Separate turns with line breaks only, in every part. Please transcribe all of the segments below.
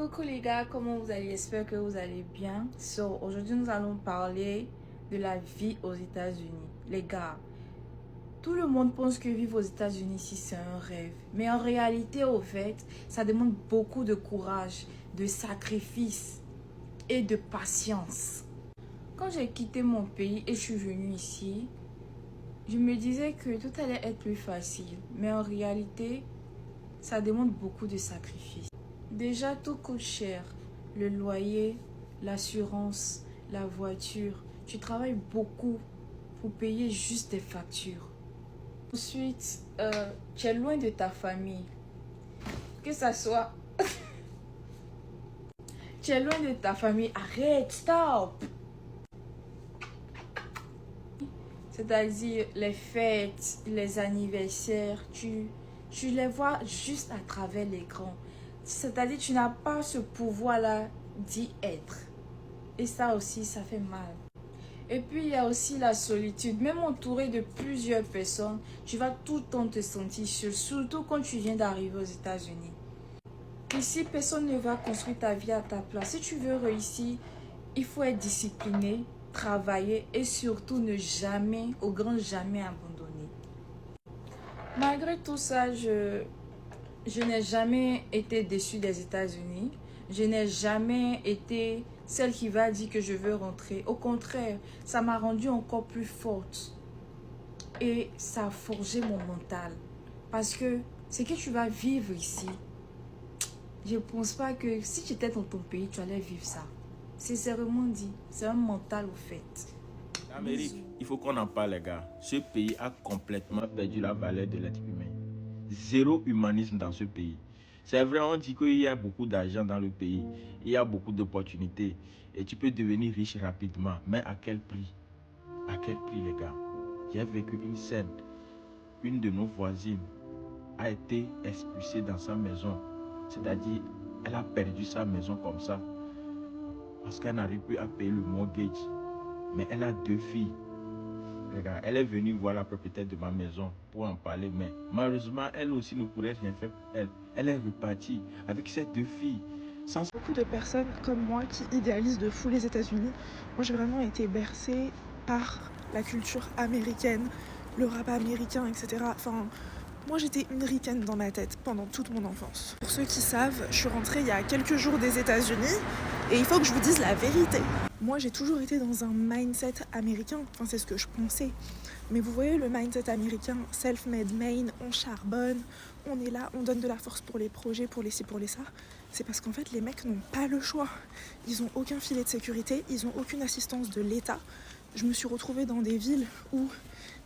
Coucou les gars, comment vous allez? J'espère que vous allez bien. Aujourd'hui nous allons parler de la vie aux États-Unis. Les gars, tout le monde pense que vivre aux États-Unis ici c'est un rêve. Mais en réalité, au fait, ça demande beaucoup de courage, de sacrifice et de patience. Quand j'ai quitté mon pays et je suis venue ici, je me disais que tout allait être plus facile. Mais en réalité, ça demande beaucoup de sacrifices. Déjà, tout coûte cher. Le loyer, l'assurance, la voiture. Tu travailles beaucoup pour payer juste tes factures. Ensuite, tu es loin de ta famille. Que ça soit... tu es loin de ta famille. Arrête, stop! C'est-à-dire les fêtes, les anniversaires, tu les vois juste à travers l'écran. C'est-à-dire tu n'as pas ce pouvoir-là d'y être. Et ça aussi, ça fait mal. Et puis, il y a aussi la solitude. Même entouré de plusieurs personnes, tu vas tout le temps te sentir seul, surtout quand tu viens d'arriver aux États-Unis. Ici, personne ne va construire ta vie à ta place. Si tu veux réussir, il faut être discipliné, travailler et surtout ne jamais, au grand jamais abandonner. Malgré tout ça, je n'ai jamais été déçue des États-Unis. Je n'ai jamais été celle qui va dire que je veux rentrer. Au contraire, ça m'a rendue encore plus forte. Et ça a forgé mon mental. Parce que ce que tu vas vivre ici, je ne pense pas que si tu étais dans ton pays, tu allais vivre ça. Sincèrement dit, c'est un mental au fait.
L'Amérique, il faut qu'on en parle, les gars. Ce pays a complètement perdu la valeur de l'être humain. Zéro humanisme dans ce pays. C'est vrai, on dit qu'il y a beaucoup d'argent dans le pays, il y a beaucoup d'opportunités et tu peux devenir riche rapidement. Mais à quel prix? À quel prix, les gars? J'ai vécu une scène. Une de nos voisines a été expulsée dans sa maison. C'est-à-dire, elle a perdu sa maison comme ça parce qu'elle n'arrive plus à payer le mortgage. Mais elle a 2 filles. Regarde, elle est venue voir la propriétaire de ma maison pour en parler, mais malheureusement, elle aussi ne pourrait rien faire pour elle. Elle est repartie avec ses 2 filles. Sans...
Beaucoup de personnes comme moi qui idéalisent de fou les États-Unis. Moi, j'ai vraiment été bercée par la culture américaine, le rap américain, etc. Enfin, moi, j'étais une ricaine dans ma tête pendant toute mon enfance. Pour ceux qui savent, je suis rentrée il y a quelques jours des États-Unis et il faut que je vous dise la vérité. Moi, j'ai toujours été dans un mindset américain. Enfin, c'est ce que je pensais. Mais vous voyez, le mindset américain, self-made man, on charbonne, on est là, on donne de la force pour les projets, pour les ci, pour les ça. C'est parce qu'en fait, les mecs n'ont pas le choix. Ils n'ont aucun filet de sécurité, ils n'ont aucune assistance de l'État. Je me suis retrouvée dans des villes où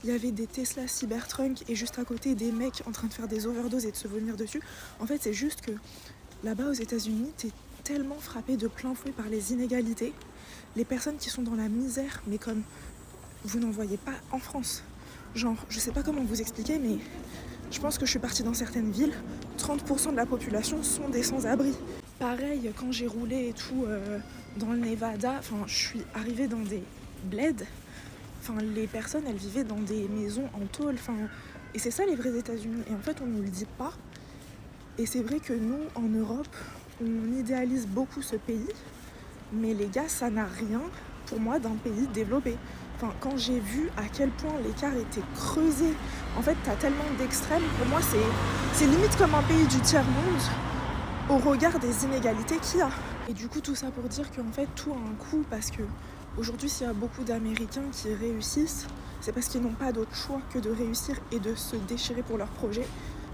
il y avait des Tesla Cybertruck et juste à côté des mecs en train de faire des overdoses et de se vomir dessus. En fait, c'est juste que là-bas aux États-Unis, t'es tellement frappé de plein fouet par les inégalités. Les personnes qui sont dans la misère, mais comme vous n'en voyez pas en France. Genre, je sais pas comment vous expliquer, mais je pense que je suis partie dans certaines villes, 30% de la population sont des sans-abri. Pareil, quand j'ai roulé et tout dans le Nevada, je suis arrivée dans des bleds. Les personnes, elles vivaient dans des maisons en tôle. Et c'est ça les vrais États-Unis. Et en fait, on ne nous le dit pas. Et c'est vrai que nous, en Europe, on idéalise beaucoup ce pays. Mais les gars, ça n'a rien, pour moi, d'un pays développé. Quand j'ai vu à quel point l'écart était creusé, en fait, t'as tellement d'extrêmes. Pour moi, c'est limite comme un pays du tiers-monde au regard des inégalités qu'il y a. Et du coup, tout ça pour dire qu'en fait, tout a un coût parce que aujourd'hui, s'il y a beaucoup d'Américains qui réussissent, c'est parce qu'ils n'ont pas d'autre choix que de réussir et de se déchirer pour leur projet.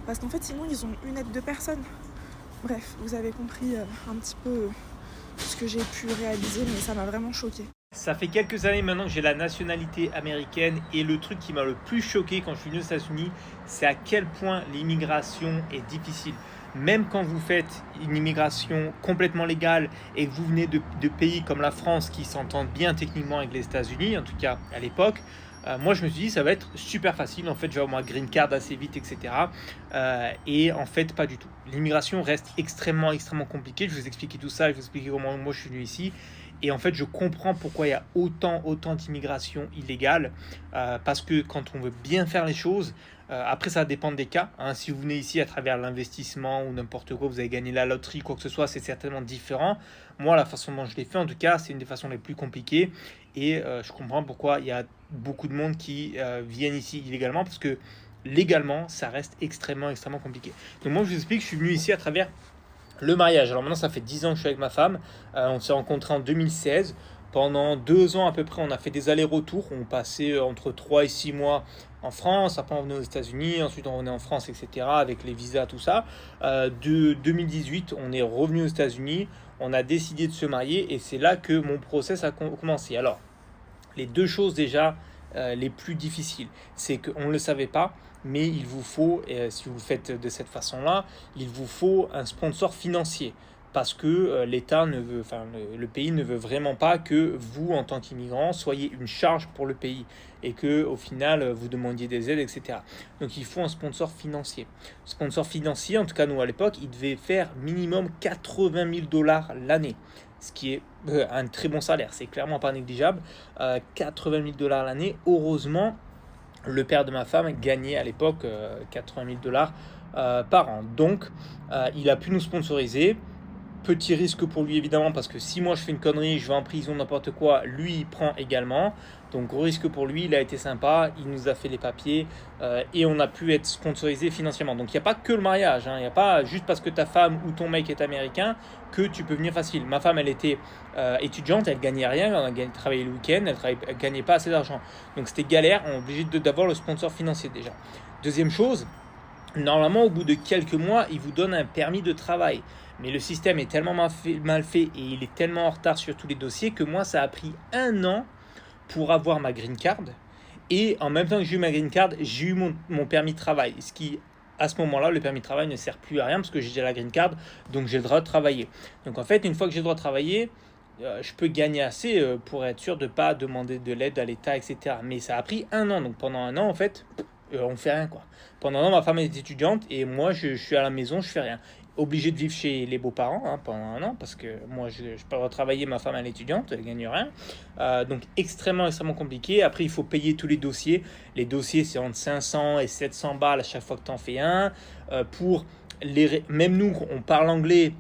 Parce qu'en fait, sinon, ils ont une aide de personne. Bref, vous avez compris un petit peu ce que j'ai pu réaliser, mais ça m'a vraiment choquée.
Ça fait quelques années maintenant que j'ai la nationalité américaine et le truc qui m'a le plus choqué quand je suis venu aux États-Unis, c'est à quel point l'immigration est difficile. Même quand vous faites une immigration complètement légale et que vous venez de pays comme la France qui s'entendent bien techniquement avec les États-Unis, en tout cas à l'époque, moi je me suis dit ça va être super facile, en fait je vais avoir ma green card assez vite, etc. Et en fait pas du tout. L'immigration reste extrêmement compliquée. Je vais vous expliquer tout ça, je vais vous expliquer comment moi je suis venu ici. Et en fait, je comprends pourquoi il y a autant d'immigration illégale. Parce que quand on veut bien faire les choses, Après, ça dépend des cas. Hein. Si vous venez ici à travers l'investissement ou n'importe quoi, vous avez gagné la loterie, quoi que ce soit, c'est certainement différent. Moi, la façon dont je l'ai fait, en tout cas, c'est une des façons les plus compliquées. Et je comprends pourquoi il y a beaucoup de monde qui viennent ici illégalement, parce que légalement, ça reste extrêmement compliqué. Donc moi, je vous explique, je suis venu ici à travers le mariage. Alors maintenant, ça fait 10 ans que je suis avec ma femme. On s'est rencontrés en 2016. Pendant 2 ans à peu près, on a fait des allers-retours. On passait entre 3 et 6 mois en France. Après, on venait aux États-Unis. Ensuite, on revenait en France, etc. avec les visas, tout ça. De 2018, on est revenu aux États-Unis. On a décidé de se marier et c'est là que mon process a commencé. Alors, les 2 choses déjà les plus difficiles, c'est qu'on ne le savait pas, mais il vous faut, et si vous le faites de cette façon-là, il vous faut un sponsor financier. Parce que l'État ne veut, enfin le pays ne veut vraiment pas que vous, en tant qu'immigrant, soyez une charge pour le pays et que au final vous demandiez des aides, etc. Donc il faut un sponsor financier. Sponsor financier, en tout cas nous à l'époque, il devait faire minimum 80 000 $ l'année, ce qui est un très bon salaire. C'est clairement pas négligeable. 80 000 $ l'année. Heureusement, le père de ma femme gagnait à l'époque 80 000 $ par an. Donc il a pu nous sponsoriser. Petit risque pour lui évidemment, parce que si moi je fais une connerie, je vais en prison, n'importe quoi, lui il prend également. Donc gros risque pour lui, il a été sympa, il nous a fait les papiers et on a pu être sponsorisé financièrement. Donc il n'y a pas que le mariage, hein. Il n'y a pas juste parce que ta femme ou ton mec est américain que tu peux venir facile. Ma femme, elle était étudiante, elle gagnait rien, elle travaillait le week-end, elle gagnait pas assez d'argent. Donc c'était galère, on est obligé d'avoir le sponsor financier déjà. Deuxième chose, normalement au bout de quelques mois, il vous donne un permis de travail. Mais le système est tellement mal fait et il est tellement en retard sur tous les dossiers que moi, ça a pris 1 an pour avoir ma green card. Et en même temps que j'ai eu ma green card, j'ai eu mon permis de travail. Ce qui, à ce moment-là, le permis de travail ne sert plus à rien parce que j'ai déjà la green card, donc j'ai le droit de travailler. Donc en fait, une fois que j'ai le droit de travailler, je peux gagner assez pour être sûr de ne pas demander de l'aide à l'État, etc. Mais ça a pris 1 an. Donc pendant 1 an, en fait, on ne fait rien, quoi. Pendant 1 an, ma femme est étudiante et moi, je suis à la maison, je fais rien. Obligé de vivre chez les beaux-parents pendant 1 an parce que moi je peux retravailler, ma femme elle est étudiante, elle gagne rien, donc extrêmement compliqué. Après il faut payer tous les dossiers c'est entre 500 et 700 balles à chaque fois que tu en fais un. Même nous on parle anglais,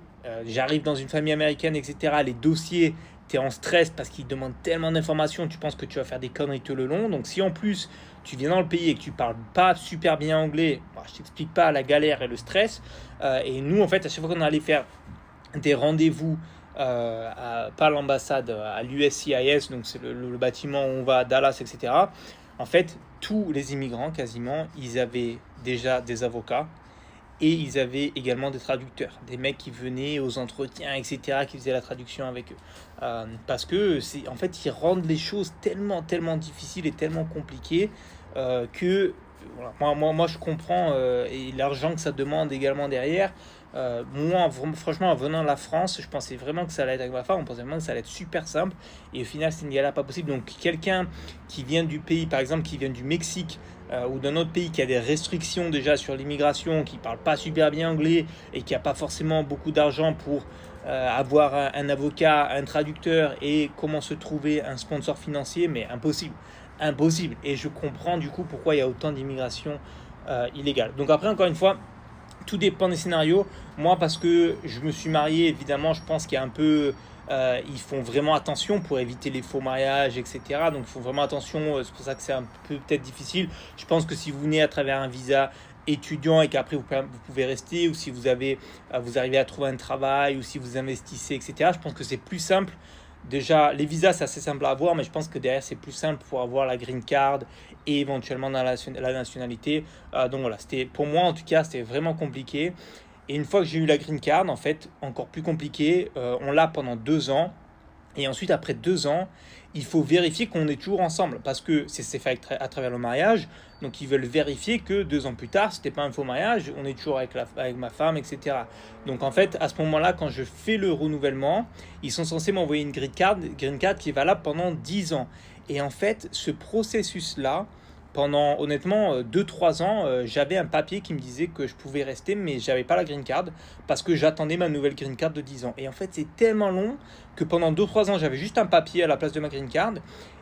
j'arrive dans une famille américaine, etc. Les dossiers, tu es en stress parce qu'ils demandent tellement d'informations, tu penses que tu vas faire des conneries tout le long. Donc si en plus tu viens dans le pays et que tu parles pas super bien anglais, je t'explique pas la galère et le stress. Et nous, en fait, à chaque fois qu'on allait faire des rendez-vous pas à l'ambassade, à l'USCIS, donc c'est le bâtiment où on va à Dallas, etc. En fait, tous les immigrants, quasiment, ils avaient déjà des avocats et ils avaient également des traducteurs, des mecs qui venaient aux entretiens, etc., qui faisaient la traduction avec eux. Parce que, en fait, ils rendent les choses tellement difficiles et tellement compliquées que voilà, moi, je comprends et l'argent que ça demande également derrière. Moi, franchement, en venant de la France, je pensais vraiment que ça allait être avec ma femme, on pensait vraiment que ça allait être super simple. Et au final, c'est une galère pas possible. Donc, quelqu'un qui vient du pays, par exemple, qui vient du Mexique, ou d'un autre pays qui a des restrictions déjà sur l'immigration, qui ne parle pas super bien anglais et qui n'a pas forcément beaucoup d'argent pour avoir un avocat, un traducteur et comment se trouver un sponsor financier, mais impossible. Et je comprends du coup pourquoi il y a autant d'immigration illégale. Donc après, encore une fois, tout dépend des scénarios. Moi, parce que je me suis marié, évidemment, je pense qu'il y a un peu... ils font vraiment attention pour éviter les faux mariages, etc. Donc, ils font vraiment attention. C'est pour ça que c'est un peu peut-être difficile. Je pense que si vous venez à travers un visa étudiant et qu'après vous pouvez rester, ou si vous arrivez à trouver un travail, ou si vous investissez, etc., je pense que c'est plus simple. Déjà, les visas, c'est assez simple à avoir, mais je pense que derrière, c'est plus simple pour avoir la green card et éventuellement dans la nationalité. Donc voilà, pour moi, en tout cas, c'était vraiment compliqué. Et une fois que j'ai eu la green card, en fait, encore plus compliqué, on l'a pendant 2 ans. Et ensuite, après 2 ans, il faut vérifier qu'on est toujours ensemble parce que c'est fait à travers le mariage. Donc, ils veulent vérifier que 2 ans plus tard, c'était pas un faux mariage, on est toujours avec ma femme, etc. Donc, en fait, à ce moment-là, quand je fais le renouvellement, ils sont censés m'envoyer une green card qui est valable pendant 10 ans. Et en fait, ce processus-là, pendant honnêtement 2-3 ans, j'avais un papier qui me disait que je pouvais rester, mais j'avais pas la green card parce que j'attendais ma nouvelle green card de 10 ans. Et en fait, c'est tellement long que pendant 2-3 ans, j'avais juste un papier à la place de ma green card.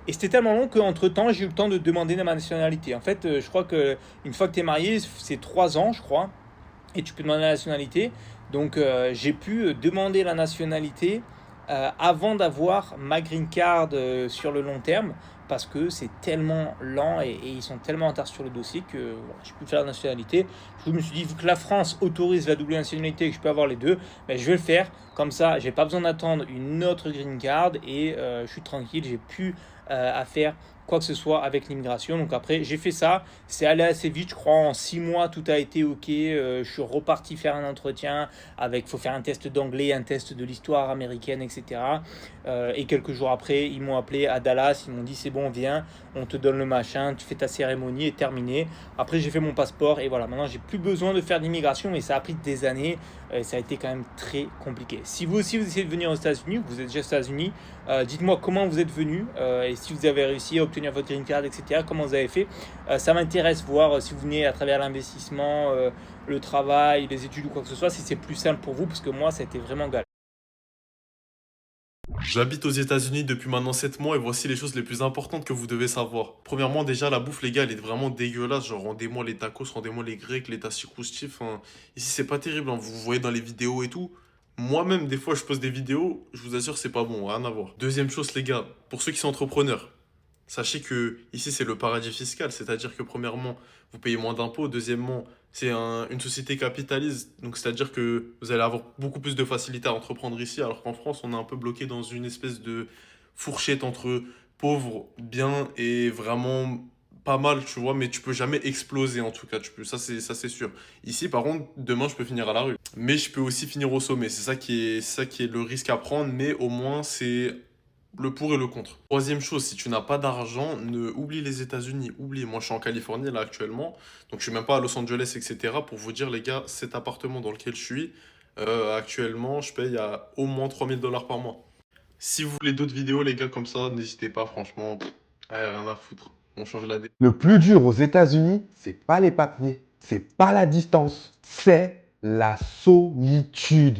Et c'était tellement long qu'entre-temps, j'ai eu le temps de demander ma nationalité. En fait, je crois qu'une fois que tu es marié, c'est 3 ans, je crois, et tu peux demander la nationalité. Donc, j'ai pu demander la nationalité avant d'avoir ma green card sur le long terme, parce que c'est tellement lent et ils sont tellement en retard sur le dossier que voilà, j'ai pu faire la nationalité. Je me suis dit, vu que la France autorise la double nationalité et que je peux avoir les deux, ben, je vais le faire. Comme ça, j'ai pas besoin d'attendre une autre green card et je suis tranquille, j'ai plus à faire quoi que ce soit avec l'immigration. Donc après, j'ai fait ça. C'est allé assez vite, je crois. En 6 mois, tout a été OK. Je suis reparti faire un entretien avec, faut faire un test d'anglais, un test de l'histoire américaine, etc. Et quelques jours après, ils m'ont appelé à Dallas. Ils m'ont dit, c'est bon, viens, on te donne le machin, tu fais ta cérémonie et terminé. Après, j'ai fait mon passeport et voilà. Maintenant, j'ai plus besoin de faire d'immigration et ça a pris des années. Ça a été quand même très compliqué. Si vous aussi, vous essayez de venir aux États-Unis, vous êtes déjà aux États-Unis, dites-moi comment vous êtes venu et si vous avez réussi à obtenir votre green card, etc. Comment vous avez fait. Ça m'intéresse voir si vous venez à travers l'investissement, le travail, les études ou quoi que ce soit, si c'est plus simple pour vous, parce que moi, ça a été vraiment galère.
J'habite aux États-Unis depuis maintenant 7 mois et voici les choses les plus importantes que vous devez savoir. Premièrement, déjà, la bouffe, les gars, elle est vraiment dégueulasse. Genre, rendez-moi les tacos, rendez-moi les grecs, les tassi-croustifs. Hein. Ici, c'est pas terrible, hein. Vous voyez dans les vidéos et tout. Moi-même, des fois, je pose des vidéos, je vous assure, c'est pas bon, rien à voir. Deuxième chose, les gars, pour ceux qui sont entrepreneurs, sachez que ici, c'est le paradis fiscal. C'est-à-dire que, premièrement, vous payez moins d'impôts. Deuxièmement, c'est une société capitaliste. Donc, c'est-à-dire que vous allez avoir beaucoup plus de facilité à entreprendre ici. Alors qu'en France, on est un peu bloqué dans une espèce de fourchette entre pauvres, bien et vraiment pas mal, tu vois. Mais tu peux jamais exploser, en tout cas. Ça, c'est sûr. Ici, par contre, demain, je peux finir à la rue. Mais je peux aussi finir au sommet. C'est ça qui est le risque à prendre. Mais au moins, c'est le pour et le contre. Troisième chose, si tu n'as pas d'argent, oublie les États-Unis, oublie. Moi, je suis en Californie là actuellement, donc je suis même pas à Los Angeles, etc. Pour vous dire, les gars, cet appartement dans lequel je suis, actuellement, je paye à au moins $3000 par mois. Si vous voulez d'autres vidéos, les gars, comme ça, n'hésitez pas, franchement, rien à foutre. On change la dé.
Le plus dur aux États-Unis, c'est pas les papiers, c'est pas la distance, c'est la solitude.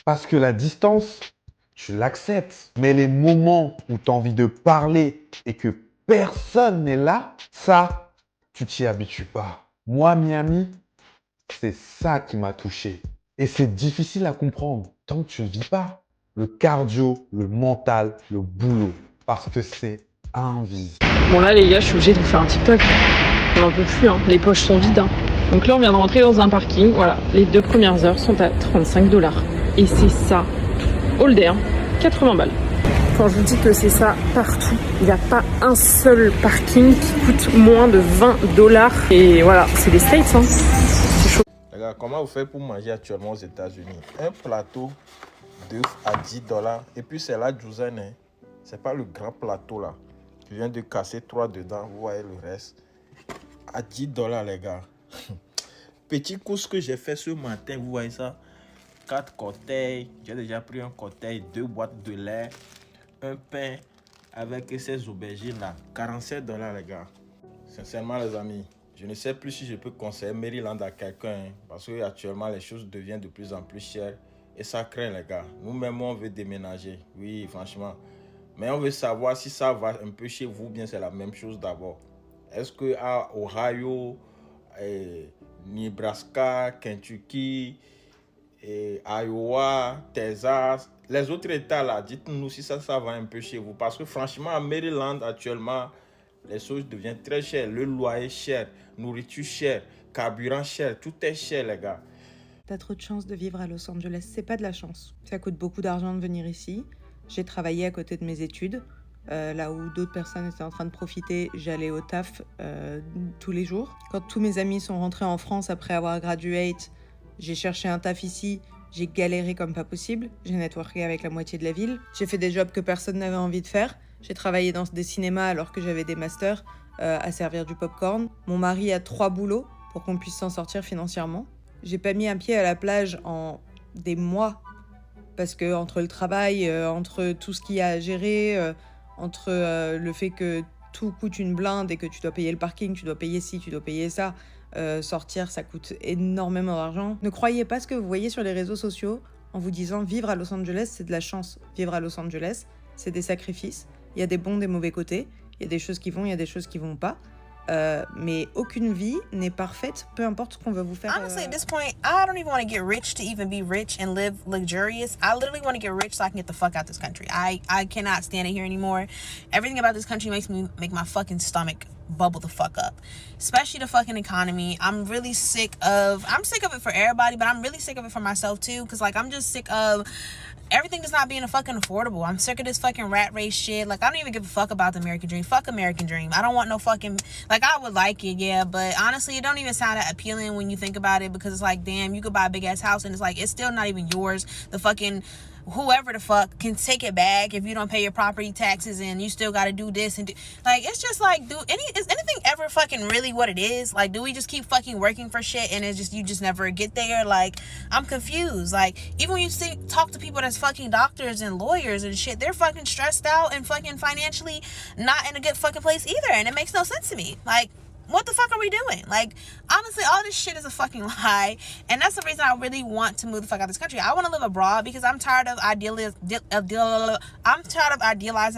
Parce que la distance, tu l'acceptes. Mais les moments où tu as envie de parler et que personne n'est là, ça, tu t'y habitues pas. Moi, Miami, c'est ça qui m'a touché. Et c'est difficile à comprendre tant que tu ne vis pas. Le cardio, le mental, le boulot. Parce que c'est invisible.
Bon là les gars, je suis obligée de vous faire un TikTok. On n'en peut plus, hein. Les poches sont vides. Hein. Donc là on vient de rentrer dans un parking. Voilà, les 2 premières heures sont à $35. Et c'est ça, all day, hein. 80 balles. Quand je vous dis que c'est ça partout, il n'y a pas un seul parking qui coûte moins de $20. Et voilà, c'est les States, hein. C'est chaud.
Regarde, comment vous faites pour manger actuellement aux États-Unis? Un plateau d'œufs à $10. Et puis c'est la douzaine, hein. C'est pas le grand plateau là. Je viens de casser 3 dedans. Vous voyez le reste. À $10, les gars. Petit course que j'ai fait ce matin. Vous voyez ça? 4 cocktails. J'ai déjà pris un cocktail, 2 boîtes de lait, un pain avec ces aubergines là. $47, les gars. Sincèrement, les amis, je ne sais plus si je peux conseiller Maryland à quelqu'un. Hein, parce que actuellement, les choses deviennent de plus en plus chères. Et ça craint, les gars. Nous-mêmes, on veut déménager. Oui, franchement. Mais on veut savoir si ça va un peu chez vous, bien c'est la même chose d'abord. Est-ce que à Ohio, Nebraska, Kentucky, Iowa, Texas, les autres États là, dites-nous si ça va un peu chez vous. Parce que franchement, à Maryland actuellement, les choses deviennent très chères. Le loyer cher, nourriture chère, carburant cher, tout est cher, les gars.
T'as trop de chance de vivre à Los Angeles, c'est pas de la chance. Ça coûte beaucoup d'argent de venir ici. J'ai travaillé à côté de mes études. Là où d'autres personnes étaient en train de profiter, j'allais au taf tous les jours. Quand tous mes amis sont rentrés en France après avoir graduate, j'ai cherché un taf ici. J'ai galéré comme pas possible. J'ai networké avec la moitié de la ville. J'ai fait des jobs que personne n'avait envie de faire. J'ai travaillé dans des cinémas alors que j'avais des masters à servir du popcorn. Mon mari a 3 boulots pour qu'on puisse s'en sortir financièrement. J'ai pas mis un pied à la plage en des mois. Parce que entre le travail, entre tout ce qu'il y a à gérer, entre le fait que tout coûte une blinde et que tu dois payer le parking, tu dois payer ci, tu dois payer ça, sortir, ça coûte énormément d'argent. Ne croyez pas ce que vous voyez sur les réseaux sociaux en vous disant vivre à Los Angeles, c'est de la chance. Vivre à Los Angeles, c'est des sacrifices. Il y a des bons, des mauvais côtés. Il y a des choses qui vont, il y a des choses qui vont pas. Mais aucune vie n'est parfaite, peu importe ce qu'on va vous faire.
Honestly, at this point, I don't even want to get rich to even be rich and live luxurious. I literally want to get rich so I can get the fuck out this country. I cannot stand it here anymore. Everything about this country make my fucking stomach bubble the fuck up. Especially the fucking economy. I'm sick of it for everybody, but I'm really sick of it for myself too. Cause like, I'm just sick of everything is not being fucking affordable. I'm sick of this fucking rat race shit. Like, I don't even give a fuck about the American dream. Fuck American dream. I don't want no fucking, like, I would like it, yeah, but honestly, it don't even sound that appealing when you think about it, because it's like, damn, you could buy a big ass house and it's like, it's still not even yours. The fucking whoever the fuck can take it back if you don't pay your property taxes, and you still got to do this and do, like, it's just like, is anything ever fucking really what it is? Like, do we just keep fucking working for shit and it's just, you just never get there? Like, I'm confused. Like, even when you talk to people that's fucking doctors and lawyers and shit, they're fucking stressed out and fucking financially not in a good fucking place either, and it makes no sense to me. Like, what the fuck are we doing? Like, honestly, all this shit is a fucking lie. And that's the reason I really want to move the fuck out of this country. I want to live abroad because I'm tired of idealizing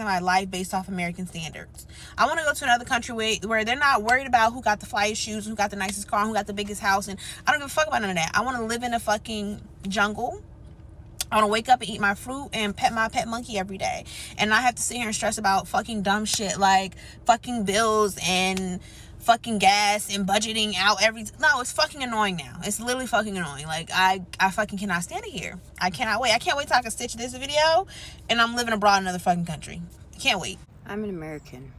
my life based off American standards. I want to go to another country where they're not worried about who got the flyest shoes, who got the nicest car, who got the biggest house. And I don't give a fuck about none of that. I want to live in a fucking jungle. I want to wake up and eat my fruit and pet my pet monkey every day. And I have to sit here and stress about fucking dumb shit like fucking bills and fucking gas and budgeting out no, it's fucking annoying now. It's literally fucking annoying. Like, I fucking cannot stand it here. I cannot wait. I can't wait till I can stitch this video and I'm living abroad in another fucking country. I can't wait.
I'm an American.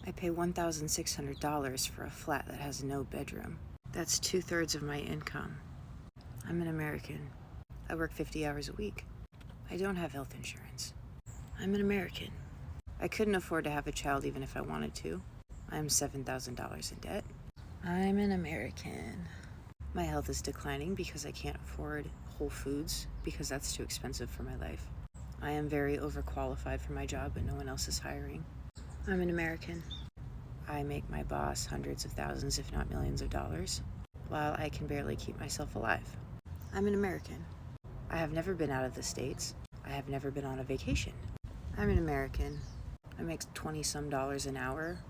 I pay $1,600 for a flat that has no bedroom. That's 2/3 of my income. I'm an American. I work 50 hours a week. I don't have health insurance. I'm an American. I couldn't afford to have a child even if I wanted to. I'm $7,000 in debt. I'm an American. My health is declining because I can't afford Whole Foods because that's too expensive for my life. I am very overqualified for my job, but no one else is hiring. I'm an American. I make my boss hundreds of thousands, if not millions of dollars, while I can barely keep myself alive. I'm an American. I have never been out of the States. I have never been on a vacation. I'm an American. I make $20-some an hour.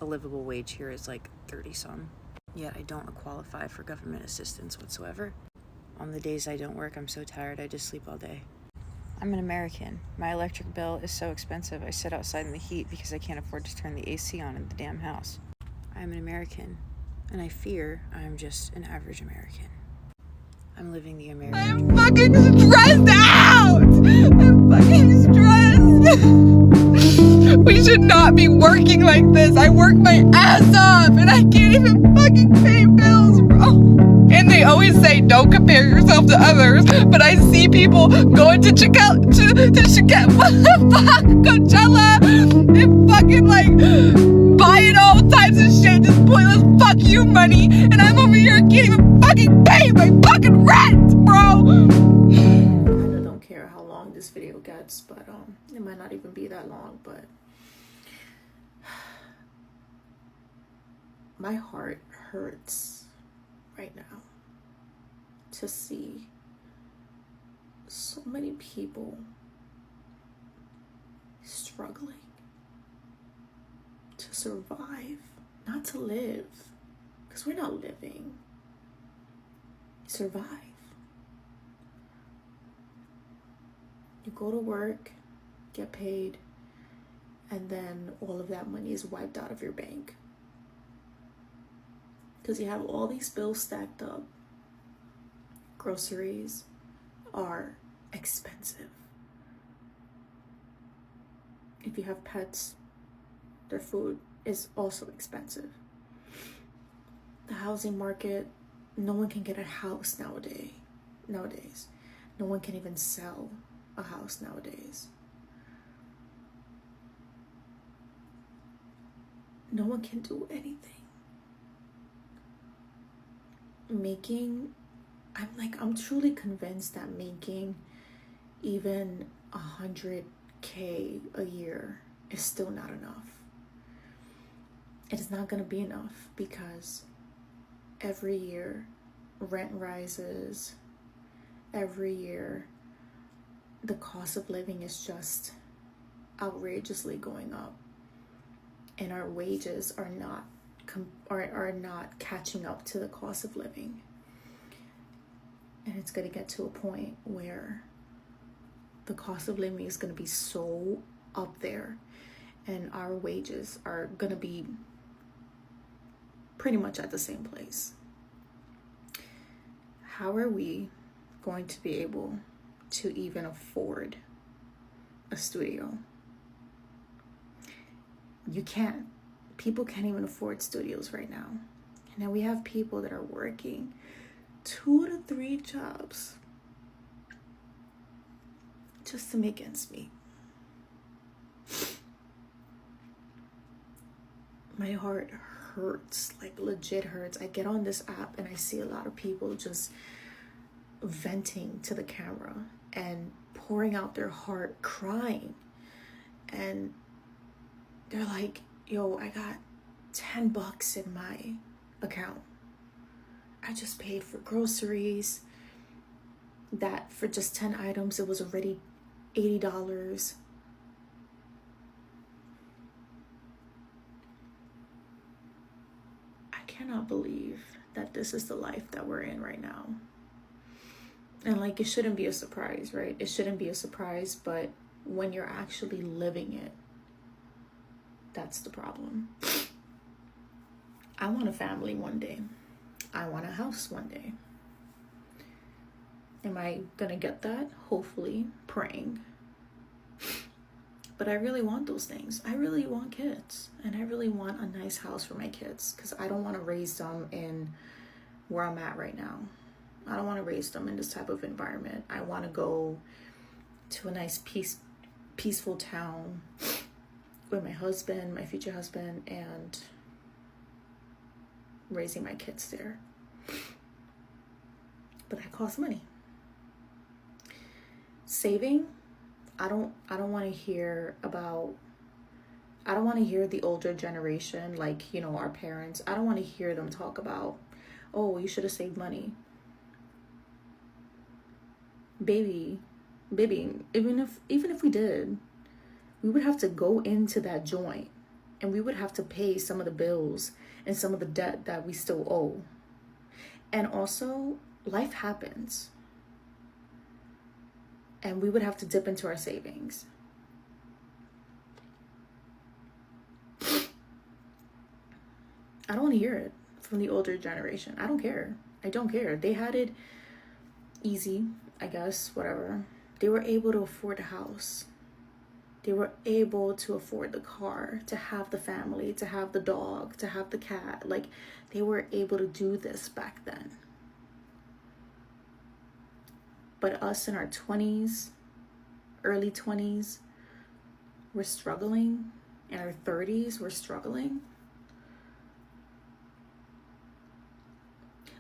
A livable wage here is like 30-some. Yet I don't qualify for government assistance whatsoever. On the days I don't work, I'm so tired I just sleep all day. I'm an American. My electric bill is so expensive I sit outside in the heat because I can't afford to turn the AC on in the damn house. I'm an American, and I fear I'm just an average American. I'm living the American dream.
I'm fucking stressed out! I'm fucking stressed! We should not be working like this. I work my ass off and I can't even fucking pay bills, bro. And they always say don't compare yourself to others, but I see people going to Coachella and fucking like buying all types of shit, just pointless fuck you money, and I'm over here can't even fucking pay my fucking rent, bro.
I don't care how long this video gets, but it might not even be that long, but my heart hurts right now to see so many people struggling to survive, not to live, because we're not living. Survive. You go to work, get paid, and then all of that money is wiped out of your bank because you have all these bills stacked up. Groceries are expensive. If you have pets, their food is also expensive. The housing market, no one can get a house nowadays. No one can even sell a house nowadays. No one can do anything. I'm truly convinced that making even 100K a year is still not enough. it is not going to be enough because every year rent rises. Every year the cost of living is just outrageously going up, and our wages are not catching up to the cost of living. And it's going to get to a point where the cost of living is going to be so up there, and our wages are going to be pretty much at the same place. How are we going to be able to even afford a studio? You can't. People can't even afford studios right now. And then we have people that are working 2 to 3 jobs just to make ends meet. My heart hurts, like legit hurts. I get on this app and I see a lot of people just venting to the camera and pouring out their heart, crying. And they're like, yo, I got $10 in my account. I just paid for groceries. That for just 10 items, it was already $80. I cannot believe that this is the life that we're in right now. And like, it shouldn't be a surprise, right? It shouldn't be a surprise, but when you're actually living it, that's the problem. I want a family one day. I want a house one day. Am I gonna get that? Hopefully, praying. But I really want those things. I really want kids. And I really want a nice house for my kids, because I don't want to raise them in where I'm at right now. I don't want to raise them in this type of environment. I want to go to a nice peaceful town with my husband, my future husband, and raising my kids there. But that costs money. Saving, I don't want to hear about, I don't want to hear the older generation, like, you know, our parents. I don't want to hear them talk about, oh, you should have saved money. Baby, even if we did, we would have to go into that joint and we would have to pay some of the bills and some of the debt that we still owe. And also, life happens. And we would have to dip into our savings. I don't want to hear it from the older generation. I don't care. I don't care. They had it easy, I guess, whatever. They were able to afford a house. They were able to afford the car, to have the family, to have the dog, to have the cat. Like, they were able to do this back then. But us in our 20s, early 20s, we're struggling. In our 30s, we're struggling.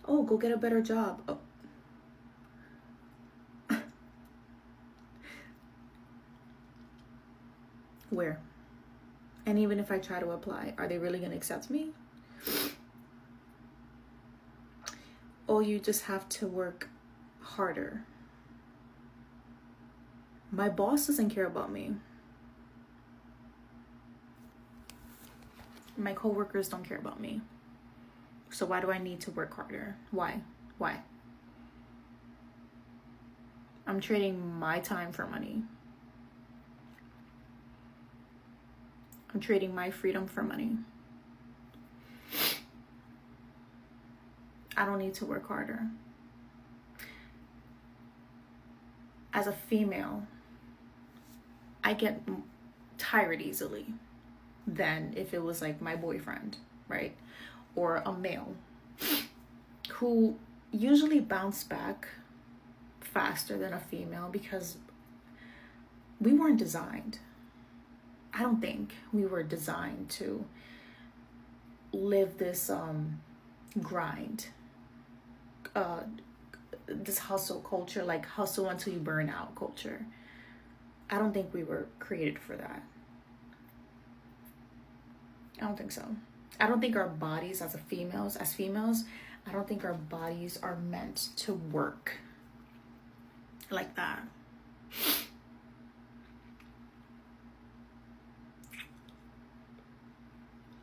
Oh, go get a better job. Oh. Where? And even if I try to apply, are they really going to accept me? Oh, you just have to work harder. My boss doesn't care about me. My coworkers don't care about me. So why do I need to work harder? Why? I'm trading my time for money. I'm trading my freedom for money. I don't need to work harder. As a female, I get tired easily than if it was like my boyfriend, right? Or a male who usually bounce back faster than a female, because we weren't designed. I don't think we were designed to live this grind, this hustle culture, like hustle until you burn out culture. I don't think we were created for that. I don't think so. I don't think our bodies as females, I don't think our bodies are meant to work like that.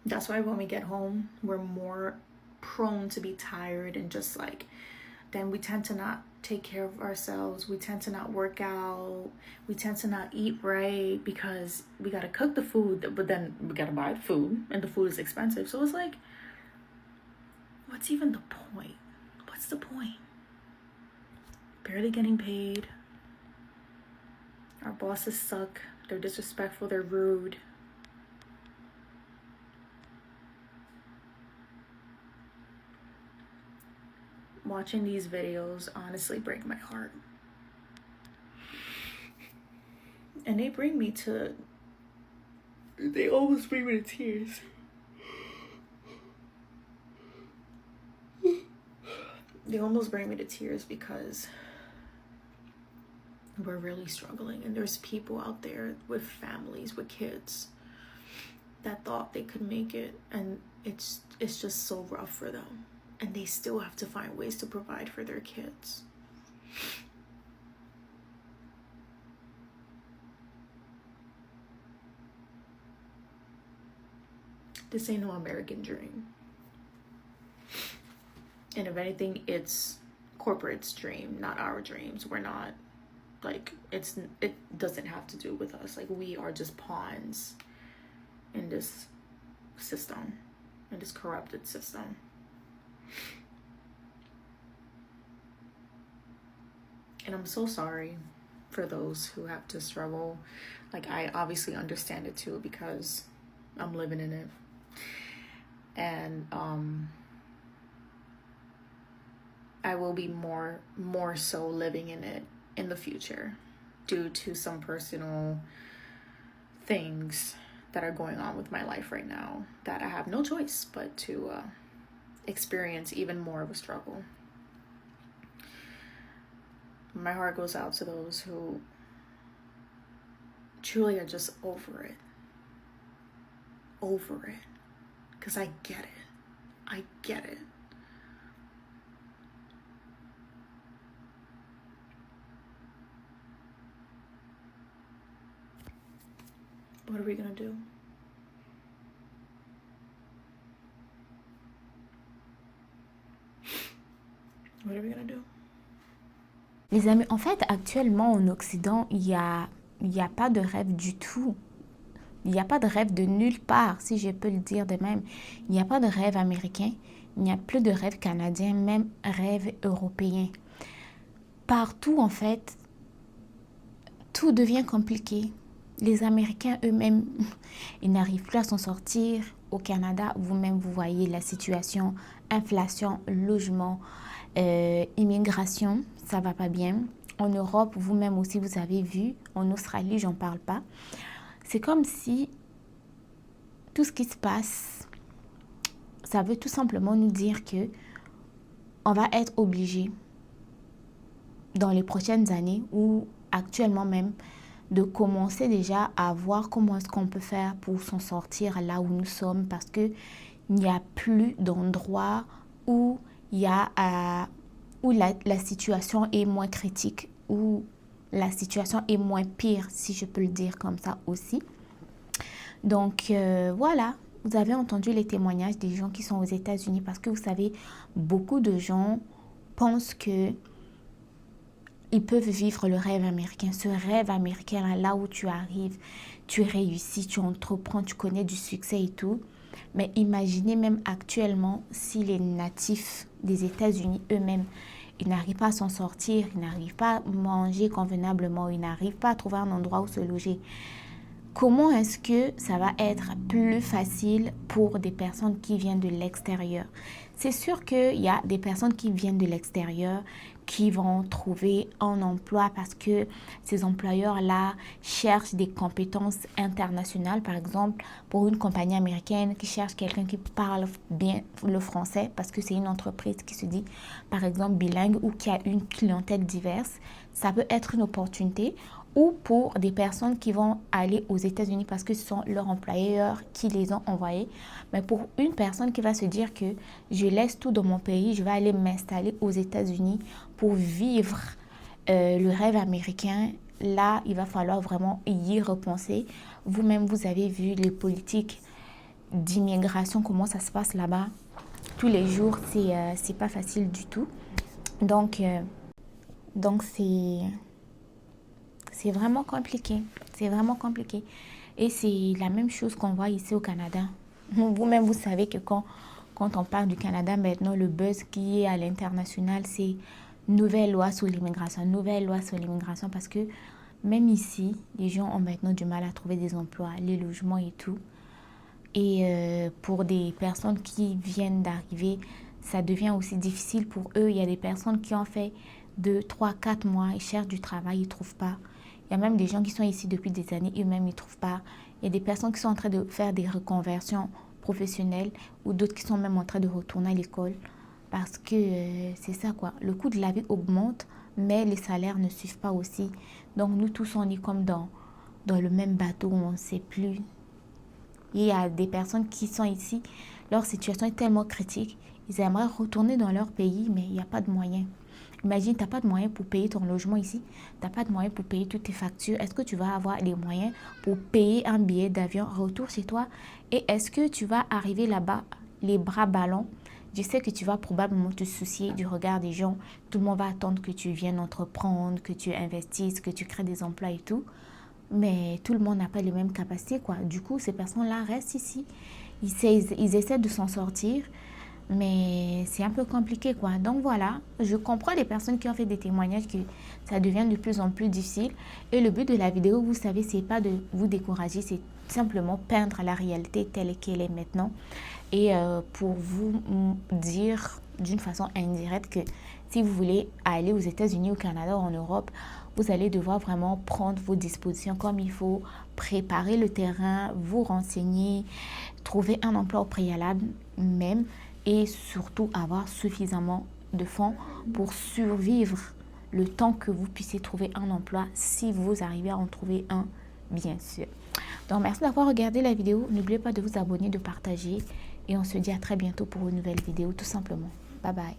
That's why when we get home, we're more prone to be tired and just like, then we tend to not take care of ourselves. We tend to not work out. We tend to not eat right because we got to cook the food, but then we got to buy the food and the food is expensive. So it's like, what's even the point? What's the point? Barely getting paid. Our bosses suck. They're disrespectful. They're rude. Watching these videos honestly break my heart. And they almost bring me to tears. They almost bring me to tears because we're really struggling, and there's people out there with families, with kids that thought they could make it, and it's just so rough for them. And they still have to find ways to provide for their kids. This ain't no American dream. And if anything, it's corporate's dream, not our dreams. We're not, like, it doesn't have to do with us. Like, we are just pawns in this system, in this corrupted system. And I'm so sorry for those who have to struggle. Like, I obviously understand it too because I'm living in it. And I will be more so living in it in the future due to some personal things that are going on with my life right now that I have no choice but to experience even more of a struggle. My heart goes out to those who truly are just over it. Over it. Because I get it. I get it. What are we gonna do? What are we gonna do?
Les amis, en fait, actuellement en Occident, il y a pas de rêve du tout. Il n'y a pas de rêve de nulle part, si je peux le dire de même. Il n'y a pas de rêve américain, il n'y a plus de rêve canadien, même rêve européen. Partout, en fait, tout devient compliqué. Les Américains eux-mêmes, ils n'arrivent plus à s'en sortir. Au Canada, vous-même, vous voyez la situation, inflation, logement, immigration, ça va pas bien. En Europe, vous-même aussi, vous avez vu. En Australie, j'en parle pas. C'est comme si tout ce qui se passe, ça veut tout simplement nous dire que on va être obligé dans les prochaines années ou actuellement même de commencer déjà à voir comment est-ce qu'on peut faire pour s'en sortir là où nous sommes, parce que il n'y a plus d'endroit où où la situation est moins critique, où la situation est moins pire, si je peux le dire comme ça aussi. Donc voilà, vous avez entendu les témoignages des gens qui sont aux États-Unis, parce que vous savez, beaucoup de gens pensent que ils peuvent vivre le rêve américain, ce rêve américain là où tu arrives, tu réussis, tu entreprends, tu connais du succès et tout. Mais imaginez même actuellement si les natifs des États-Unis eux-mêmes, ils n'arrivent pas à s'en sortir, ils n'arrivent pas à manger convenablement, ils n'arrivent pas à trouver un endroit où se loger. Comment est-ce que ça va être plus facile pour des personnes qui viennent de l'extérieur? C'est sûr qu'il y a des personnes qui viennent de l'extérieur qui vont trouver un emploi parce que ces employeurs-là cherchent des compétences internationales. Par exemple, pour une compagnie américaine qui cherche quelqu'un qui parle bien le français parce que c'est une entreprise qui se dit, par exemple, bilingue ou qui a une clientèle diverse, ça peut être une opportunité. ou pour des personnes qui vont aller aux États-Unis parce que ce sont leurs employeurs qui les ont envoyés. Mais pour une personne qui va se dire que je laisse tout dans mon pays, je vais aller m'installer aux États-Unis pour vivre le rêve américain, là, il va falloir vraiment y repenser. Vous-même, vous avez vu les politiques d'immigration, comment ça se passe là-bas. Tous les jours, c'est pas facile du tout. Donc c'est vraiment compliqué. C'est vraiment compliqué. Et c'est la même chose qu'on voit ici au Canada. Vous-même, vous savez que quand on parle du Canada, maintenant, le buzz qui est à l'international, c'est nouvelle loi sur l'immigration. Nouvelle loi sur l'immigration parce que même ici, les gens ont maintenant du mal à trouver des emplois, les logements et tout. Et pour des personnes qui viennent d'arriver, ça devient aussi difficile pour eux. Il y a des personnes qui ont fait 2, 3, 4 mois, ils cherchent du travail, ils ne trouvent pas. Il y a même des gens qui sont ici depuis des années, eux-mêmes, ils ne trouvent pas. Il y a des personnes qui sont en train de faire des reconversions professionnelles ou d'autres qui sont même en train de retourner à l'école. Parce que c'est ça quoi, le coût de la vie augmente, mais les salaires ne suivent pas aussi. Donc nous tous, on est comme dans le même bateau, on ne sait plus. Il y a des personnes qui sont ici, leur situation est tellement critique, ils aimeraient retourner dans leur pays, mais il n'y a pas de moyens. Imagine, tu n'as pas de moyens pour payer ton logement ici, tu n'as pas de moyens pour payer toutes tes factures. Est-ce que tu vas avoir les moyens pour payer un billet d'avion retour chez toi? Et est-ce que tu vas arriver là-bas les bras ballants? Je sais que tu vas probablement te soucier du regard des gens. Tout le monde va attendre que tu viennes entreprendre, que tu investisses, que tu crées des emplois et tout. Mais tout le monde n'a pas les mêmes capacités, quoi. Du coup, ces personnes-là restent ici. Ils essaient de s'en sortir, mais c'est un peu compliqué, quoi. Donc voilà, je comprends les personnes qui ont fait des témoignages que ça devient de plus en plus difficile. Et le but de la vidéo, vous savez, c'est pas de vous décourager, c'est simplement peindre la réalité telle qu'elle est maintenant. Et pour vous dire d'une façon indirecte que si vous voulez aller aux États-Unis, au Canada ou en Europe, vous allez devoir vraiment prendre vos dispositions comme il faut, préparer le terrain, vous renseigner, trouver un emploi au préalable même et surtout avoir suffisamment de fonds pour survivre le temps que vous puissiez trouver un emploi si vous arrivez à en trouver un, bien sûr. Donc merci d'avoir regardé la vidéo. N'oubliez pas de vous abonner, de partager et on se dit à très bientôt pour une nouvelle vidéo tout simplement. Bye bye.